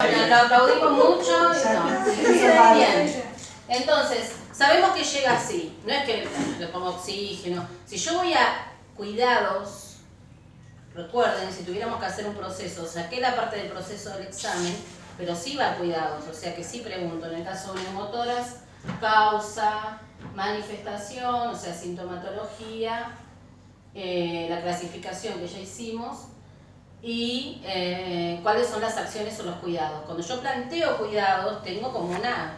Lo aplaudimos mucho y no. Bien. Entonces, sabemos que llega así. No es que le pongo oxígeno. Si yo voy a cuidados, recuerden, si tuviéramos que hacer un proceso, saqué la parte del proceso del examen, pero sí va a cuidados. O sea que sí pregunto, en el caso de neumotoras, causa, manifestación, o sea, sintomatología, la clasificación que ya hicimos, y cuáles son las acciones o los cuidados. Cuando yo planteo cuidados, tengo como una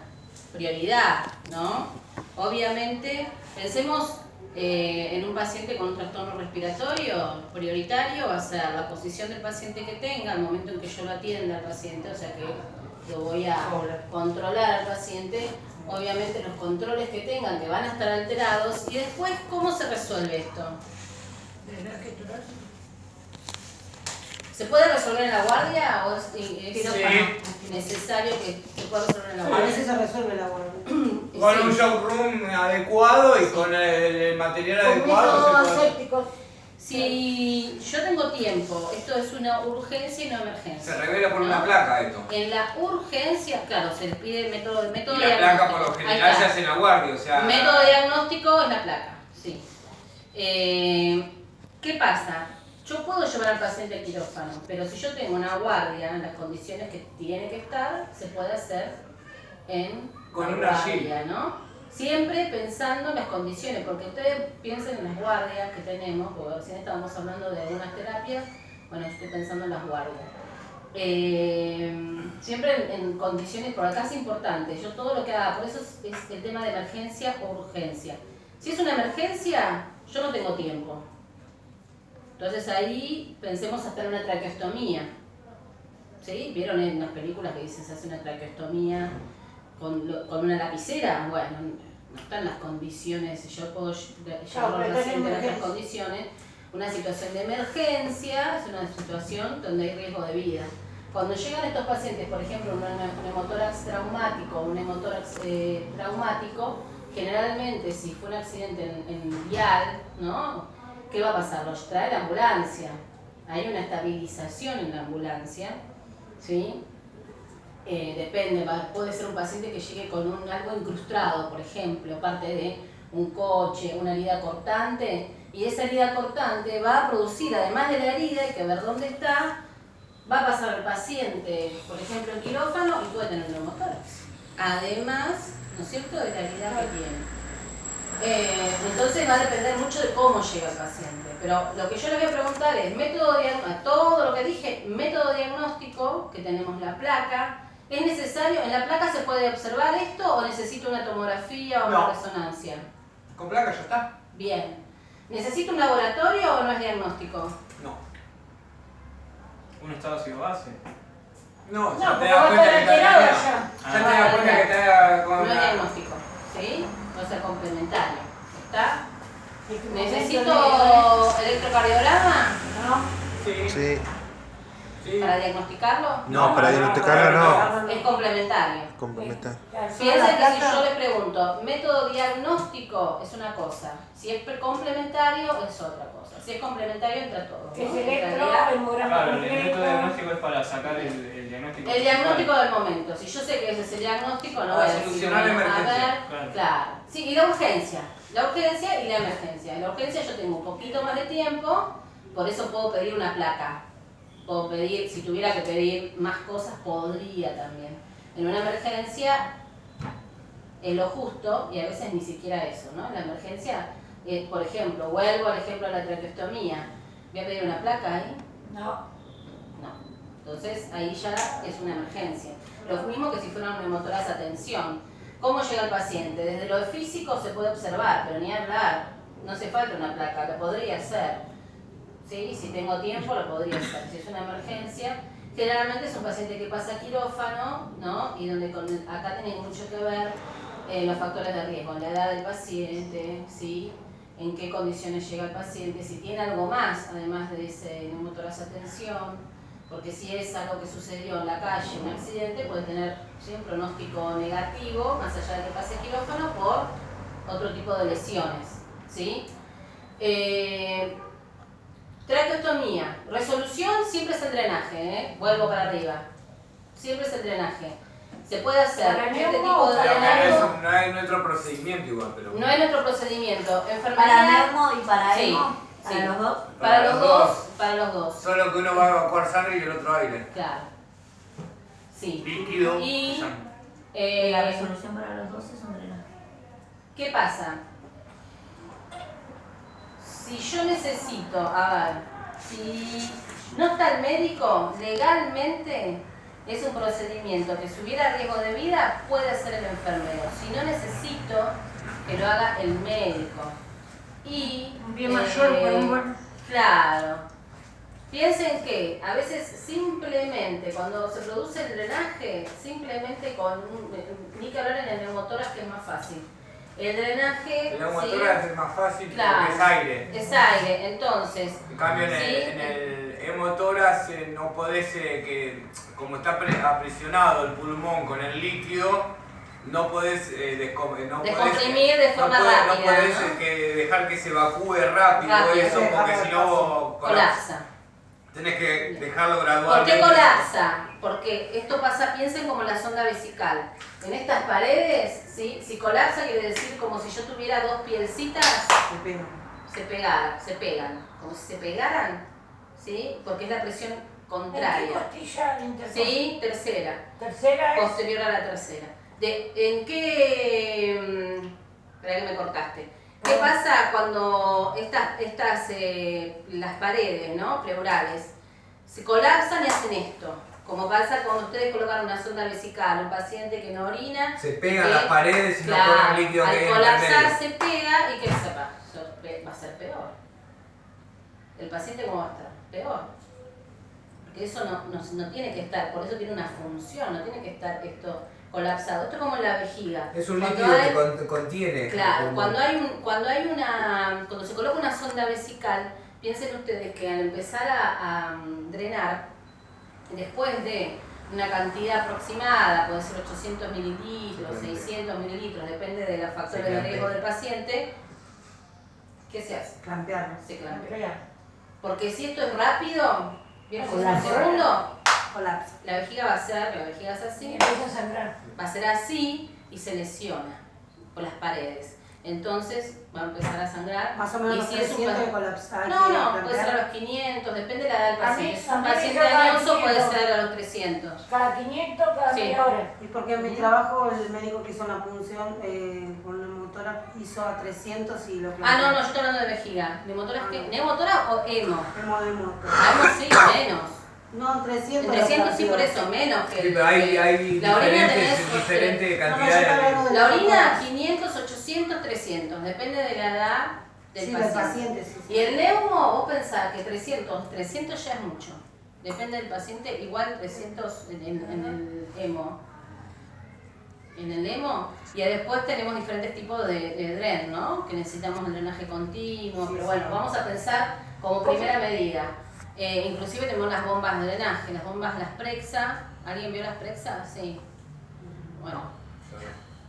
prioridad, ¿no? Obviamente, pensemos en un paciente con un trastorno respiratorio prioritario, va a ser la posición del paciente que tenga, al momento en que yo lo atienda al paciente, o sea que lo voy a controlar al paciente, obviamente los controles que tengan que van a estar alterados, y después, ¿cómo se resuelve esto? ¿Se puede resolver en la guardia o es necesario que se pueda resolver en la guardia? A veces se resuelve en la guardia. Con un showroom adecuado y con el material adecuado se puede. Si yo tengo tiempo, esto es una urgencia y no emergencia. Se revela por una placa esto. En la urgencia, claro, se le pide método y diagnóstico. La placa por lo general se hace en la guardia, o sea... Método diagnóstico es la placa, sí. ¿Qué pasa? Yo puedo llevar al paciente al quirófano, pero si yo tengo una guardia en las condiciones que tiene que estar, se puede hacer con una guardia, ¿no? Siempre pensando en las condiciones, porque ustedes piensen en las guardias que tenemos, porque recién estábamos hablando de algunas terapias, bueno, yo estoy pensando en las guardias. Siempre en condiciones, por acá es importante, yo todo lo que haga, por eso es el tema de emergencia o urgencia. Si es una emergencia, yo no tengo tiempo. Entonces ahí pensemos hasta en una traqueostomía. ¿Sí? ¿Vieron en las películas que dicen se hace una traqueostomía con una lapicera? Bueno, no están las condiciones, yo puedo llevarlo al paciente en otras condiciones. Una situación de emergencia es una situación donde hay riesgo de vida. Cuando llegan estos pacientes, por ejemplo, un neumotórax traumático, generalmente si fue un accidente en vial, ¿no? ¿Qué va a pasar? Los trae la ambulancia. Hay una estabilización en la ambulancia, ¿sí? Depende, puede ser un paciente que llegue con algo incrustado, por ejemplo, parte de un coche, una herida cortante, y esa herida cortante va a producir, además de la herida, hay que ver dónde está, va a pasar al paciente, por ejemplo, en quirófano y puede tener un neumotórax. Además, ¿no es cierto?, de la herida que tiene. Entonces va a depender mucho de cómo llega el paciente. Pero lo que yo le voy a preguntar es, todo lo que dije, método diagnóstico, que tenemos la placa, ¿es necesario? ¿En la placa se puede observar esto o necesito una tomografía o una resonancia? ¿Con placa ya está? Bien. ¿Necesito un laboratorio o no es diagnóstico? No. ¿Un estado ácido base? No, ya te das cuenta que está con... No es diagnóstico, ¿sí? No es complementario. ¿Está? ¿Necesito electrocardiograma? No. Sí. ¿Para diagnosticarlo? No, para diagnosticarlo no. Es complementario. Complementar. Piensen que si yo le pregunto, método diagnóstico es una cosa, si es complementario es otra cosa. Si es complementario entra todo. Es ¿no? Claro, el método diagnóstico es para sacar el diagnóstico. El diagnóstico del momento. Si yo sé que ese es el diagnóstico, no voy a decir, solucionar la emergencia. Claro. Sí, y la urgencia. La urgencia y la emergencia. En la urgencia yo tengo un poquito más de tiempo, por eso puedo pedir una placa. Puedo pedir, si tuviera que pedir más cosas, podría también. En una emergencia es lo justo y a veces ni siquiera eso, ¿no? En la emergencia, por ejemplo, vuelvo al ejemplo de la traqueostomía. ¿Voy a pedir una placa ahí? No. Entonces ahí ya es una emergencia. Lo mismo que si fuera un neumotórax a tensión. ¿Cómo llega el paciente? Desde lo físico se puede observar, pero ni hablar. No hace falta una placa, lo podría hacer. ¿Sí? Si tengo tiempo lo podría hacer. Si es una emergencia, generalmente es un paciente que pasa a quirófano, ¿no? Y donde acá tienen mucho que ver los factores de riesgo, la edad del paciente, ¿sí? En qué condiciones llega el paciente, si tiene algo más, además de ese neumotórax a tensión, porque si es algo que sucedió en la calle, un accidente, puede tener un pronóstico negativo, más allá de que pase a quirófano, por otro tipo de lesiones, ¿sí? Traqueostomía, resolución siempre es el drenaje, vuelvo para arriba. siempre es el drenaje. Se puede hacer Para este neuma tipo o de para drenaje. No es nuestro procedimiento igual, pero... No es nuestro procedimiento. Para Enfermería, Neumo y para sí, Emo, para sí. los dos. para los dos, para los dos. Solo que uno va a evacuar sangre y el otro aire. Claro. Sí. Líquido. Y sangre. La resolución para los dos es un drenaje. ¿qué pasa? Si yo necesito, a ver, si no está el médico, legalmente es un procedimiento que si hubiera riesgo de vida puede hacer el enfermero. Si no, necesito que lo haga el médico. Y Un bien mayor por un buen... claro. Piensen que a veces simplemente cuando se produce el drenaje, simplemente ni que hablar en el neumotórax, que es más fácil. El drenaje, El neumotórax es más fácil claro, porque es aire. es aire, entonces. En cambio en ¿sí? el hemotórax no podés, como está aprisionado el pulmón con el líquido, no podés Descomprimir de forma rápida, no podés ¿no? dejar que se evacúe rápido eso, porque si no Colapsa. tenés que dejarlo ¿Por gradualmente. qué colapsa? Porque esto pasa, piensen como la sonda vesical. En estas paredes, ¿sí? Si colapsa quiere decir como si yo tuviera dos pielcitas, se pegan, como si se pegaran, ¿sí? Porque es la presión ¿En qué contraria. costilla intercostal? Sí, tercera, Tercera es... posterior a la tercera. ¿En qué? Espera que me cortaste. ¿Qué pasa cuando las paredes, ¿no? pleurales se colapsan y hacen esto? Como pasa cuando ustedes colocan una sonda vesical, un paciente que no orina. Se pegan las paredes y no claro, corren el líquido que hay al en el colapsar medio. se pega y ¿qué sepa? Va a ser peor. ¿El paciente cómo va a estar? Peor. Porque eso no tiene que estar, por eso tiene una función, no tiene que estar esto colapsado. Esto es como la vejiga. Es un Cuando líquido hay- que contiene. Claro, cuando se coloca una sonda vesical, piensen ustedes que al empezar a drenar, después de una cantidad aproximada, puede ser 800 mililitros, 600 mililitros, depende de los factores de riesgo del paciente, ¿qué se hace? Clampearlo. Se clampea. Mira, Porque si esto es rápido, bien, por un Colapsa. segundo, Colapsa. la vejiga es y así, empieza a sangrar. va a ser así y se lesiona por las paredes. Entonces va a empezar a sangrar. Más o menos y los si es un 300 de pa- colapsar. No, puede ser a los 500, depende de la edad del A mí- paciente. Si es a un mí paciente yo cada añoso puede 500. ser a los 300. Cada 500, cada Sí. media hora. Y porque en mi trabajo el médico que hizo una punción con una motora hizo a 300 y lo Ah, no, yo estoy hablando de vejiga. ¿Neumotora o hemo? Hemo de moto. Hemo sí, menos. No, 300. En 300 sí, por eso, menos que. Sí, pero hay la orina diferentes No, no, yo cantidades estaba hablando de... de La orina 500, 800, 300, depende de la edad del Sí, paciente. del paciente, sí, sí. Y el neumo, vos pensás que 300 ya es mucho. Depende del paciente, igual 300 en el hemo. En el hemo. Y después tenemos diferentes tipos de dren, ¿no? Que necesitamos el drenaje continuo. Sí, pero sí. bueno, vamos a pensar como primera medida. Inclusive tenemos las bombas de drenaje, las bombas, las Prexa. ¿Alguien vio las Prexa? Sí. Bueno,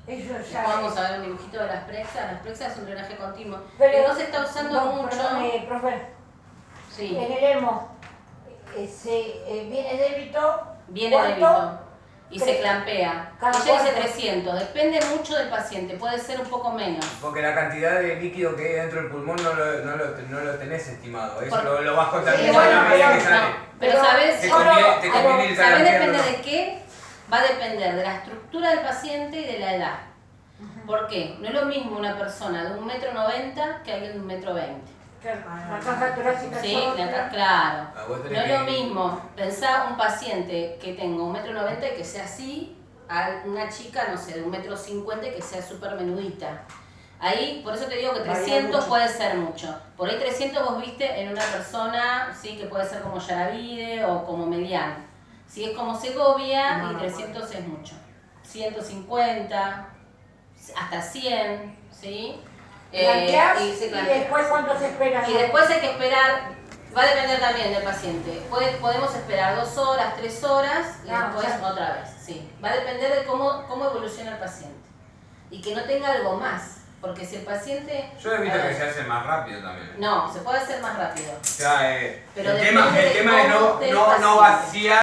Ellos ya... vamos a ver un dibujito de las Prexa. Las Prexa es un drenaje continuo. Pero- que no se está usando No, mucho. perdón, profe. Sí, En el hemo viene débito, viene ¿cuánto? débito. Y se Tres. clampea. ¿Cada Ella dice cuánto? 300, depende mucho del paciente, puede ser un poco menos. Porque la cantidad de líquido que hay dentro del pulmón no lo tenés estimado. Eso Por- lo vas Sí, contabilizando bueno, a medida que pero- sale. Pero Pero ¿sabes? Te solo- conviene ir ¿Sabes calampeando. depende de qué? Va a depender de la estructura del paciente y de la edad. ¿Por qué? No es lo mismo una persona de 1,90 m que alguien de 1,20 m. La caja torácica es Sí, otra. claro. Ah, vos No tenés es lo que- mismo pensar un paciente que tenga 1,90 m y que sea así, a una chica, no sé, de 1,50 m y que sea súper menudita. Ahí, por eso te digo que Varía 300 mucho. puede ser mucho. Por ahí 300 vos viste en una persona, sí, que puede ser como Yaravide o como Medián. Si es como Segovia, No, y no 300 es mucho. 150, hasta 100, ¿sí? Blanqueás y se y blanquea. después cuánto se espera. Y después hay que esperar, va a depender también del paciente. Podemos esperar 2 horas, 3 horas y Ah, después o sea. otra vez. Sí. Va a depender de cómo evoluciona el paciente. Y que no tenga algo más. Porque si el paciente. Yo he visto que se hace más rápido también. No, se puede hacer más rápido. O sea, Pero el tema depende de es cómo esté el no paciente. vaciar